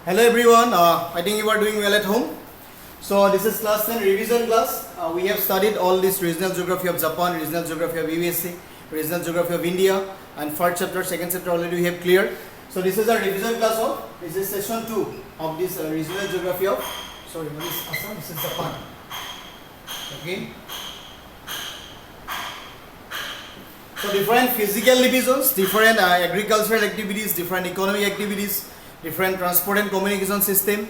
Hello everyone, I think you are doing well at home. So this is class 10 revision class. We have studied all this regional geography of Japan, regional geography of USA, regional geography of India, and first chapter, second chapter already we have cleared. So this is our revision class of, this is session 2 of this regional geography of, sorry, what is Assam? This is Japan. Okay. So different physical divisions, different agricultural activities, different economic activities, different transport and communication system,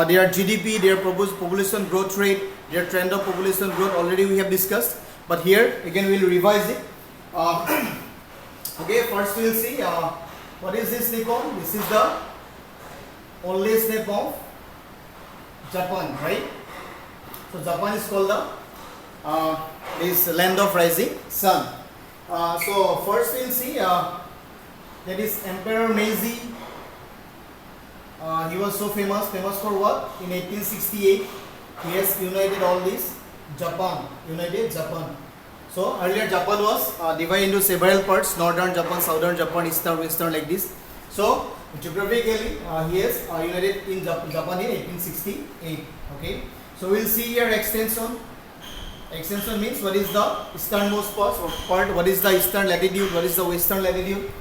their GDP, their population growth rate, their trend of population growth already we have discussed. But here again we will revise it. Okay, first we will see what is this Nippon? This is the oldest name of Japan, right? So Japan is called the this land of rising sun. So first we will see that is Emperor Meiji. He was so famous for what? In 1868 he has united all this united Japan. So earlier Japan was divided into several parts: northern Japan, southern Japan, eastern, western, like this. So geographically he has united in Japan in 1868. Okay, so we will see here extension. Extension means what is the easternmost part, what is the eastern latitude, what is the western latitude.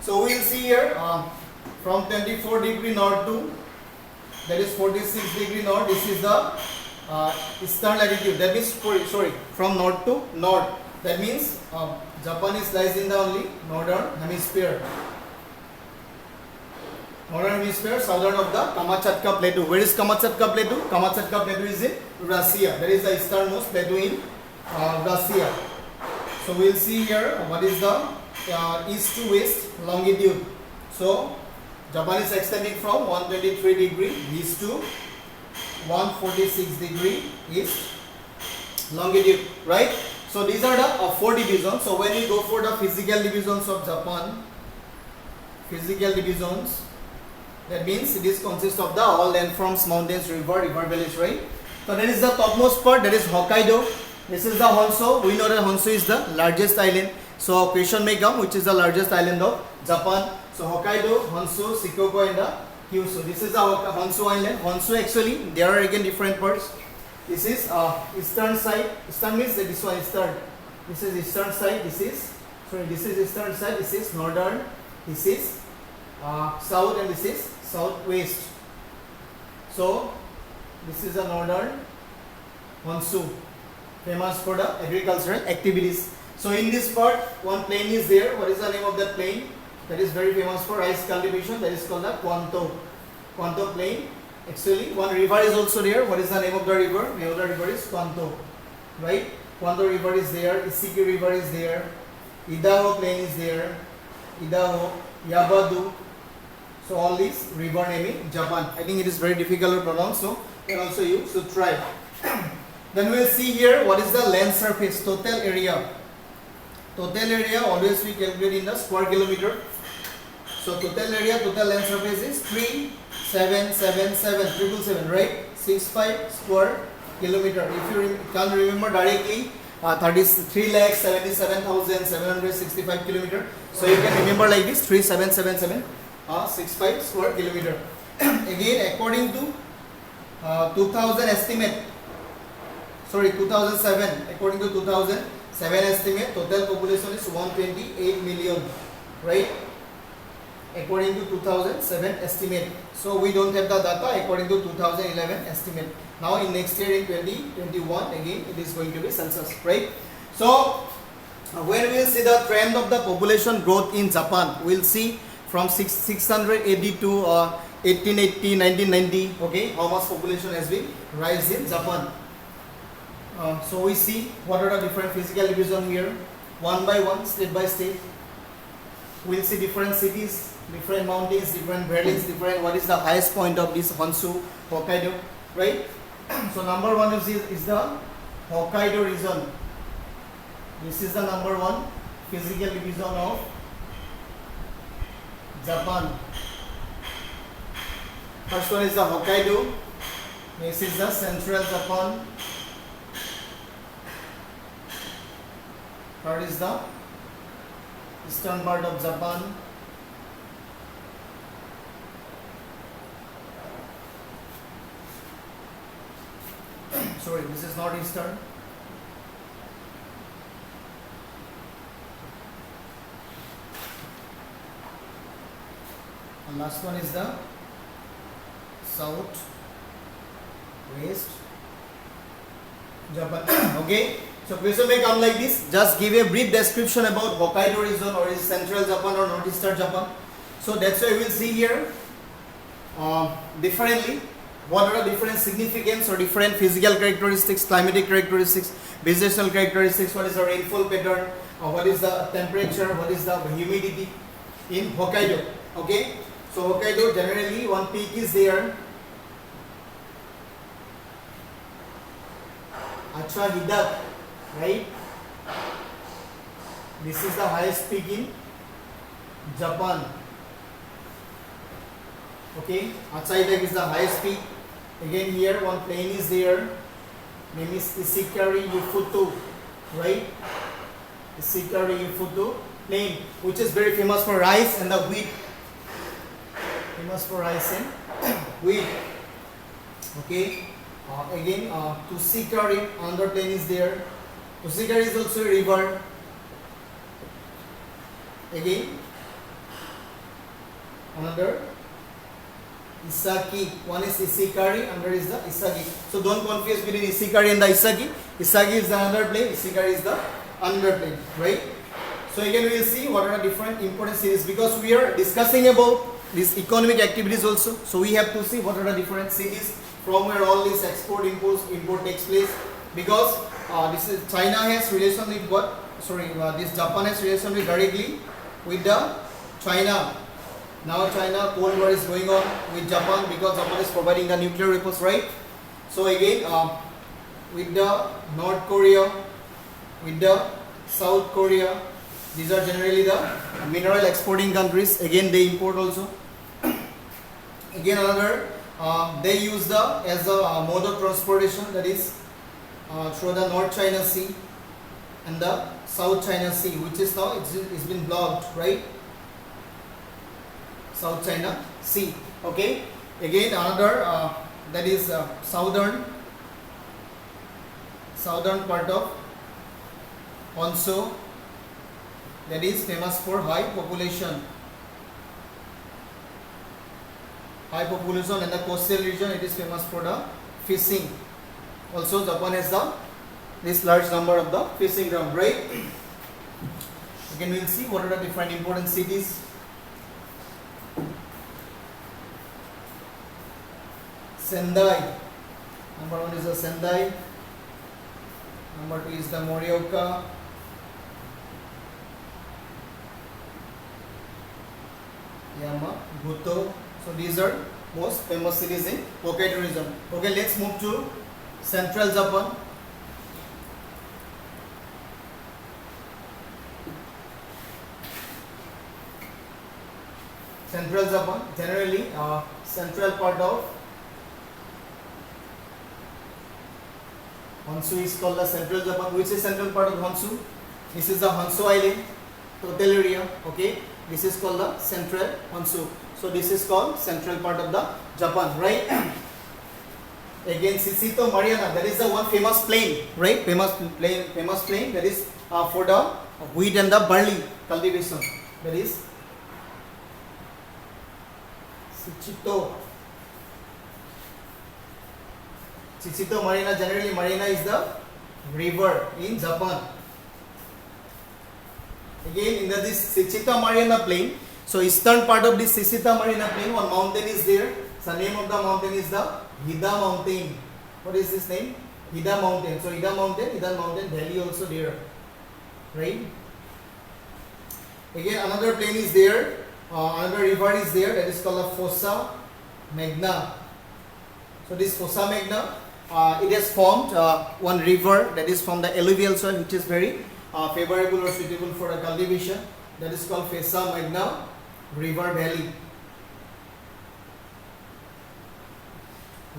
So we will see here from 24 degree north to, that is 46 degree north, this is the eastern latitude. That means, sorry, from north to north, that means Japan lies in the only northern hemisphere. Northern hemisphere, southern of the Kamchatka Plateau. Where is Kamchatka Plateau? Kamchatka Plateau is in Russia. That is the easternmost plateau in Russia. So we will see here what is the east to west longitude. So Japan is extending from 123 degree east to 146 degree east longitude, right? So these are the 4 divisions. So when we go for the physical divisions of Japan, physical divisions, that means it is consists of the all landforms, mountains, river valleys, right? So that is the topmost part, that is Hokkaido. This is the Honshu. We know that Honshu is the largest island. So question may come, which is the largest island of Japan. So Hokkaido, Honshu, Shikoku, and the Kyushu. This is the Honshu island. Honshu, actually there are again different parts. This is eastern side. Eastern means that this one is eastern. This is eastern side. This is eastern side. This is northern. This is south, and this is southwest. So this is the northern Honshu, famous for the agricultural activities. So in this part, one plain is there. What is the name of that plain? That is very famous for rice cultivation. That is called the Kwanto plain. Actually, one river is also there. What is the name of the river? The name of the river is Kwanto, right? Kwanto river is there. Isiki river is there. Idaho plain is there. Idaho, Yabadu. So all these river name in Japan. I think it is very difficult to pronounce, so you can also use to try. Then we will see here what is the land surface, total area. Total area always we calculate in the square kilometer. So total area, total land surface is 3777, right? 65 square kilometer. If you can remember directly, 33,77,765 kilometer. So you can remember like this: 3777. 65 square kilometer. Again, according to 2000 estimate, sorry, 2007, according to 2007 estimate, total population is 128 million, right? According to 2007 estimate. So we don't have the data according to 2011 estimate. Now in next year, in 2021, again it is going to be census, right? So when we will see the trend of the population growth in Japan, we will see from 680 to 1880, 1990, okay, how much population has been rise in Japan. So we see what are the different physical division here, one by one, step by step. We'll see different cities, different mountains, different valleys, different, what is the highest point of this Honshu, Hokkaido, right? So number 1 is the Hokkaido region. This is the number 1 physical division of Japan. First one is the Hokkaido. Next is the central Japan. Third is the eastern part of Japan. sorry, this is northeastern. And last one is the south west Japan. Okay, so question may come like this. Just give a brief description about Hokkaido region, or is central Japan or northeastern Japan. So that's why we will see here differently. What are the different significance or different physical characteristics, climatic characteristics, vegetational characteristics, what is the rainfall pattern, what is the temperature, what is the humidity in Hokkaido. Okay, so Hokkaido generally one peak is there, Acha Hidak, right? This is the highest peak in Japan. Okay, Acha Hidak is the highest peak. Again here one plain is there, name is Ishikari Yufuto, right? Ishikari Yufuto plain, which is very famous for rice and the wheat. Famous for rice and wheat. Okay, again Tushikari, another plain is there. Tushikari is also a river. Again another Isaki, one is Ishikari, another is the Isagi. So don't confuse between Ishikari and the Isagi. Isagi is the another plain, Ishikari is the another plain, right? So again we will see what are the different important cities, because we are discussing about these economic activities also. So we have to see what are the different cities from where all this export, import takes place. Because this is China has relation with what? Sorry, this Japan has relation with directly with the China. Now China Cold War is going on with Japan because Japan is providing the nuclear weapons, right? So again with the North Korea, with the South Korea, these are generally the mineral exporting countries. Again they import also. Again another they use the as a mode of transportation, that is through the North China Sea and the South China Sea, which is now it's been blocked, right? South China Sea. Okay, again another that is southern part of Honshu, that is famous for high population, and the coastal region, it is famous for the fishing. Also Japan has this large number of the fishing ground, right? Again we will see what are the different important cities. Sendai, number one is the Sendai, number two is the Morioka, Yamaguchi. So these are most famous cities in Hokkaido region. Okay, let's move to central Japan. Central Japan, generally central part of Honshu is called the central Japan. Which is central part of Honshu? This is the Honshu Island, total area. Okay, this is called the central Honshu. So this is called central part of the Japan, right? Again Shisito Mariana, that is the one famous plain, right? Famous plain that is for the wheat and the barley cultivation. That is Shisito Marina. Generally Marina is the river in Japan. Again in this Shisito Marina plain, so eastern part of this Shisito Marina plain, one mountain is there. The name of the mountain is the Hida Mountain. What is this name? Hida Mountain. So Hida Mountain valley also there, right? Again another plain is there, another river is there, that is called the Fossa Magna. So this Fossa Magna, it has formed one river that is from the alluvial soil, which is very favorable or suitable for the cultivation. That is called Fossa Magna River Valley,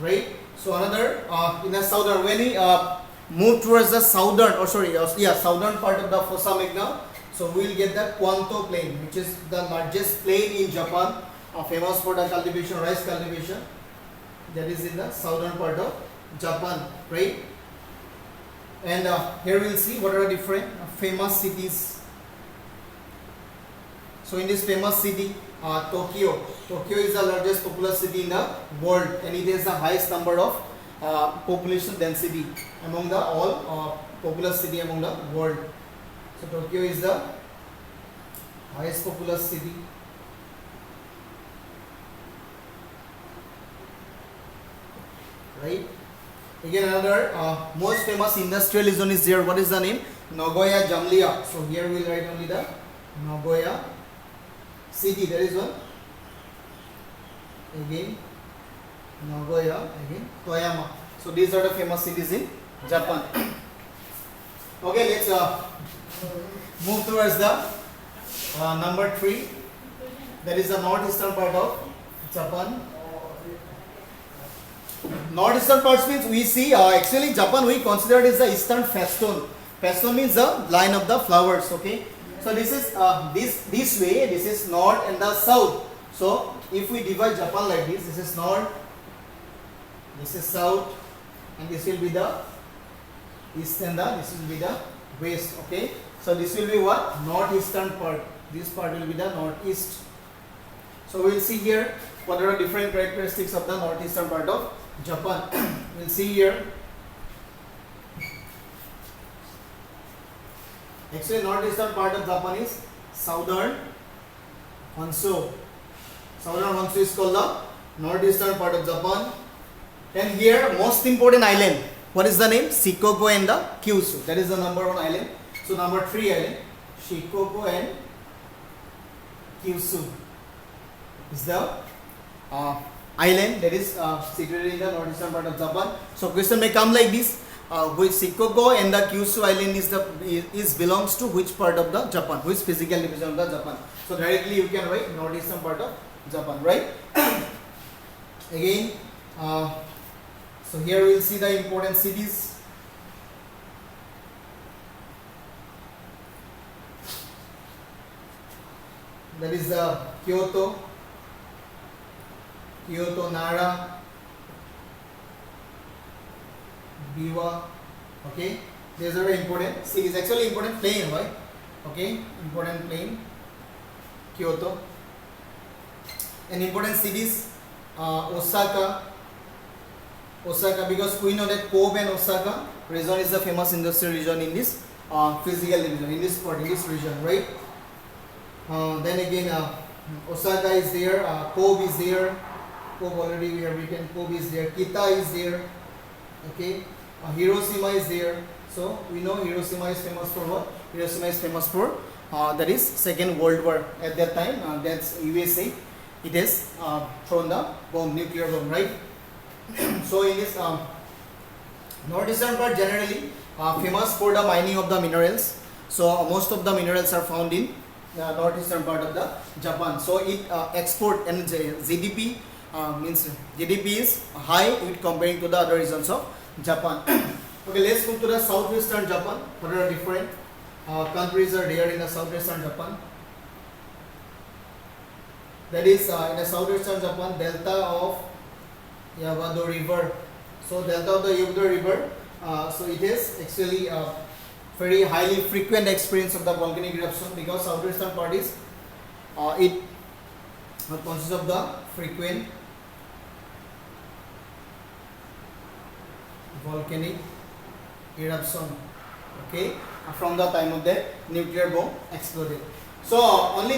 right? So another in the southern, when we move towards the southern southern part of the Fossa Magna, so we will get the Kwanto Plain, which is the largest plain in Japan, famous for the cultivation, rice cultivation. That is in the southern part of Japan, right? And here we'll see what are the different famous cities. So in this famous city, Tokyo. Tokyo is the largest populous city in the world, and it has the highest number of population density among the all populous city among the world. So Tokyo is the highest populous city. Right. Again, another most famous industrial zone is there. What is the name? Nagoya Jamlia. So here we will write only the Nagoya city. There is one. Again, Nagoya. Again, Toyama. So these are the famous cities in Japan. Okay, let's move towards the number 3. That is the northeastern part of Japan. Northeastern parts means we see actually Japan we consider it as the eastern feston. Feston means the line of the flowers. Okay, so this is this way. This is north and the south. So if we divide Japan like this is north, this is south, and this will be the east, and this will be the west. Okay, so this will be what? Northeastern part. This part will be the northeast. So we will see here what are the different characteristics of the northeastern part of Japan. We'll see here. Actually, northeastern part of Japan is Southern Honshu. Southern Honshu is called the northeastern part of Japan. And here, most important island. What is the name? Shikoku and the Kyushu. That is the number 1 island. So number 3 island, Shikoku and Kyushu is the island that is situated in the northeastern part of Japan. So question may come like this: which Shikoku and the Kyushu island is belongs to which part of the Japan? Which physical division of the Japan? So directly you can write northeastern part of Japan, right? Again, so here we will see the important cities. That is the Kyoto, Nara, Biwa. Okay, these are very important cities. Actually, important plain, right? Okay, important plain, Kyoto. And important cities, Osaka, because we know that Kobe and Osaka region is the famous industrial region in this physical division, in this region, right? Then again, Osaka is there, Kobe is there. Kobe already we have written. Kobe is there. Kita is there. Okay, Hiroshima is there. So we know Hiroshima is famous for what? Hiroshima is famous for that is Second World War. At that time, that's USA. It has thrown the bomb, nuclear bomb, right? So in this northeastern part generally famous for the mining of the minerals. So most of the minerals are found in the northeastern part of the Japan. So it export and GDP means GDP is high with comparing to the other regions of Japan. Okay, let's move to the southwestern Japan. What are different countries are there in the southwestern Japan? That is in the southwestern Japan, delta of Yamado River. So delta of the Yamado River. So it is actually very highly frequent experience of the volcanic eruption, because southwestern part is it consists of the frequent volcanic eruption. Okay, from the time of the nuclear bomb exploded. So only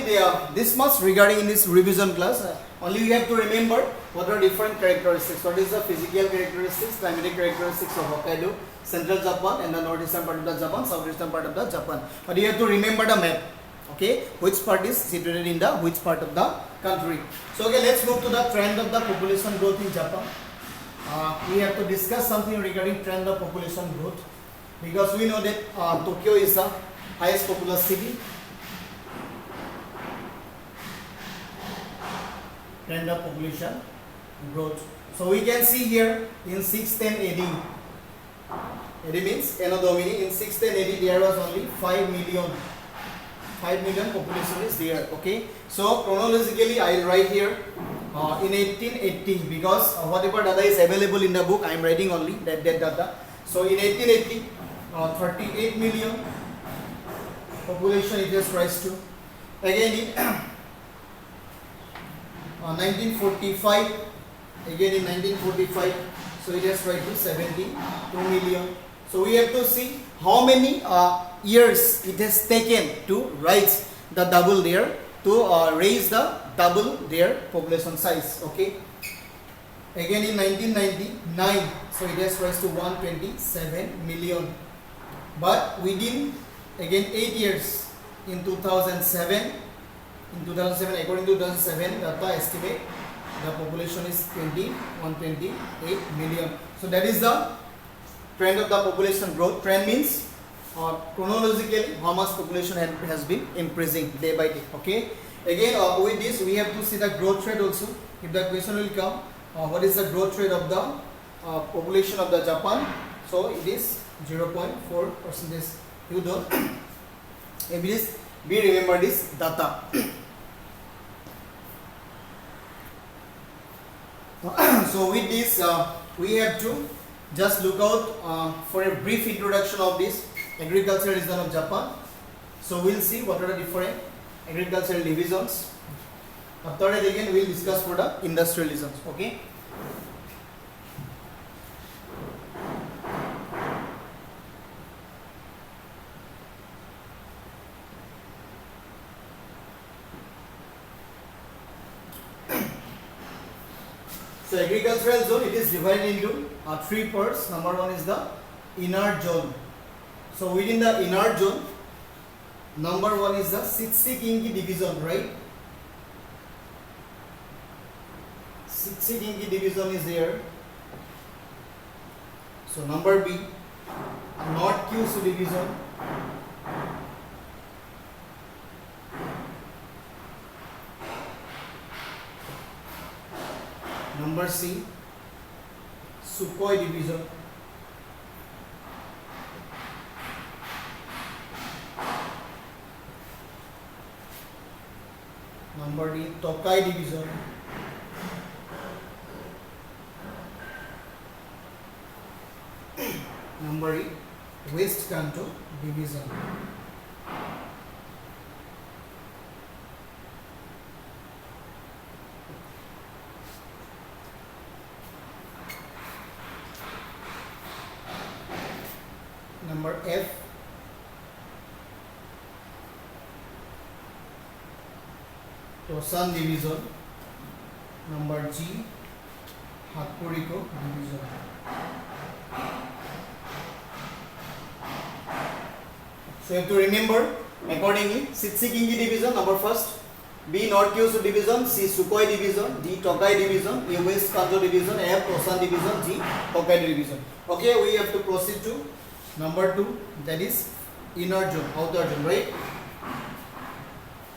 this much regarding in this revision class. Only you have to remember what are different characteristics. What is the physical characteristics, climatic characteristics of Hokkaido, central Japan, and the northeastern part of the Japan, southeastern part of the Japan. But you have to remember the map. Okay, which part is situated in the which part of the country. So okay, let's move to the trend of the population growth in Japan. We have to discuss something regarding trend of population growth, because we know that Tokyo is the highest populous city. Trend of population growth. So we can see here in 610 AD. AD means Anno Domini. In 610 AD there was only 5 million. 5 million population is there. Okay. So chronologically I will write here in 1880, because whatever data is available in the book I am writing only that data. So in 1880 38 million population it has rise to. Again in 1945, again in 1945, so it has rise to 72 million. So we have to see how many years it has taken to rise the double there, to raise the double their population size. Okay. Again in 1999, so it has rise to 127 million. But within again 8 years, in 2007, according to 2007 data estimate, the population is 128 million. So that is the trend of the population growth. Trend means chronologically how much population has been increasing day by day. Okay. Again with this we have to see the growth rate also. If the question will come, what is the growth rate of the population of the Japan? So it is 0.4%. You don't we remember this data. So with this we have to just look out for a brief introduction of this agricultural region of Japan. So we'll see what are the different agricultural divisions. After that again we'll discuss for the industrial regions. Okay. So agricultural zone, it is divided into 3 parts. Number 1 is the inner zone. So within the inner zone, number 1 is the Shichikinki division, right? Shichikinki division is there. So number B, North Kyushu division. Number C, Sukhoi division. Number D, Tokai division. Number E, West Kanto division. Number F, Tosan division. Number G, Hakuriko division. So you have to remember accordingly. Shichikinki division, number first. B, North Kyushu division. C, Sukhoi division. D, Tokai division. E, West Kanto division. F, Tosan division. G, Hokkaido division. Okay, we have to proceed to number 2, that is inner zone, outer zone, right?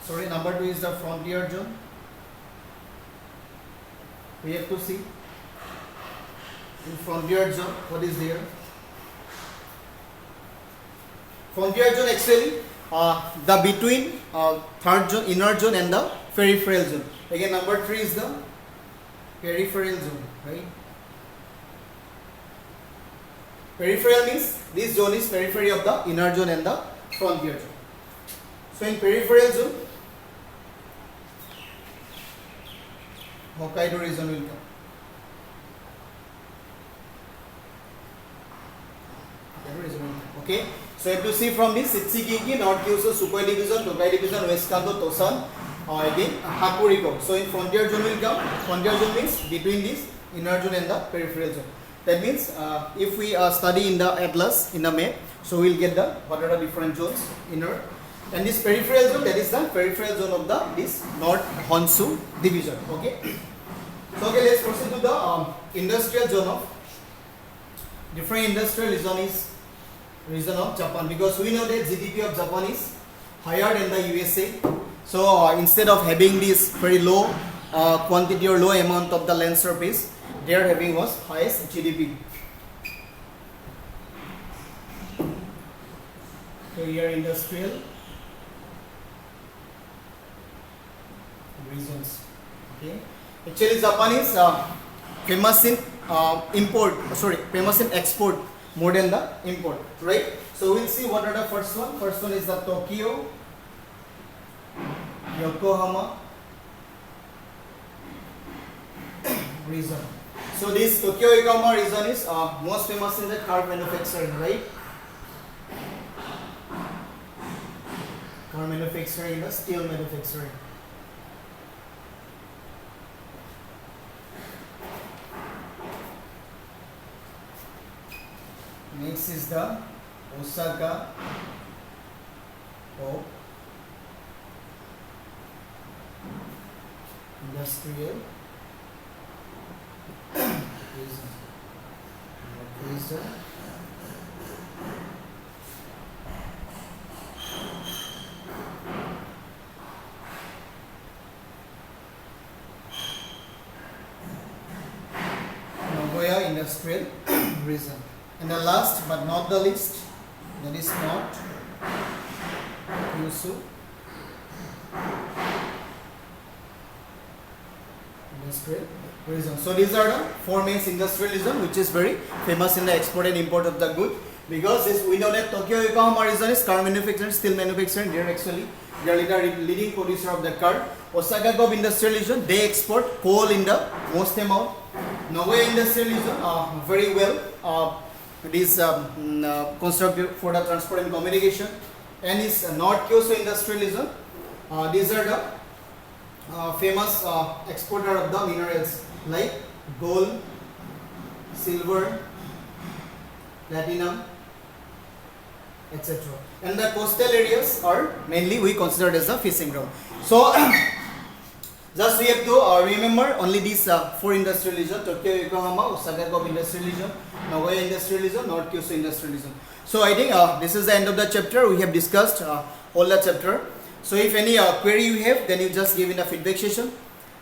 Sorry, number 2 is the frontier zone. We have to see in frontier zone what is there. Frontier zone actually the between third zone, inner zone and the peripheral zone. Again, number 3 is the peripheral zone, right? Peripheral means this zone is periphery of the inner zone and the frontier zone. So in peripheral zone, Hokkaido region will come. Okay. So you have to see from this Shichikinki, North Kyushu, Sukhoi division, Tokai division, West Kanto, Tosan, again Hakuriko. So in frontier zone will come. Frontier zone means between this inner zone and the peripheral zone. That means if we study in the atlas, in the map, so we will get the what are the different zones, inner. And this peripheral zone, that is the peripheral zone of the this North Honshu division. Okay. So okay, let's proceed to the industrial zone of different industrial region of Japan, because we know that GDP of Japan is higher than the USA. So instead of having this very low quantity or low amount of the land surface, they are having was highest GDP. So here industrial regions. Okay. Actually, Japan is famous in famous in export more than the import, right? So we'll see what are the first one. First one is the Tokyo, Yokohama region. So this Tokyo Yokohama region is most famous in the car manufacturing, right? Car manufacturing, the steel manufacturing. Next is the Osaka industrial region. Nagoya industrial region. And the last but not the least, that is not Kyushu industrial region. So these are the four main industrial region which is very famous in the export and import of the good, because this, we know that Tokyo Yokohama region is car manufacturing, steel manufacturing. They are the leading producer of the car. Osaka Gov industrial region, they export coal in the most amount. Nagoya industrial region, very well. It is constructed for the transport and communication. And is North Kyushu industrial region. These are the famous exporter of the minerals like gold, silver, platinum, etc. And the coastal areas are mainly we consider as a fishing ground. So just we have to remember only these four industrial regions: Tokyo Yokohama, Osaka Gov industrial region, Nagoya industrial region, North Kyushu industrial region. So I think this is the end of the chapter. We have discussed all the chapter. So if any query you have, then you just give in the feedback session.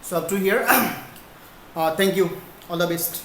So up to here. Thank you. All the best.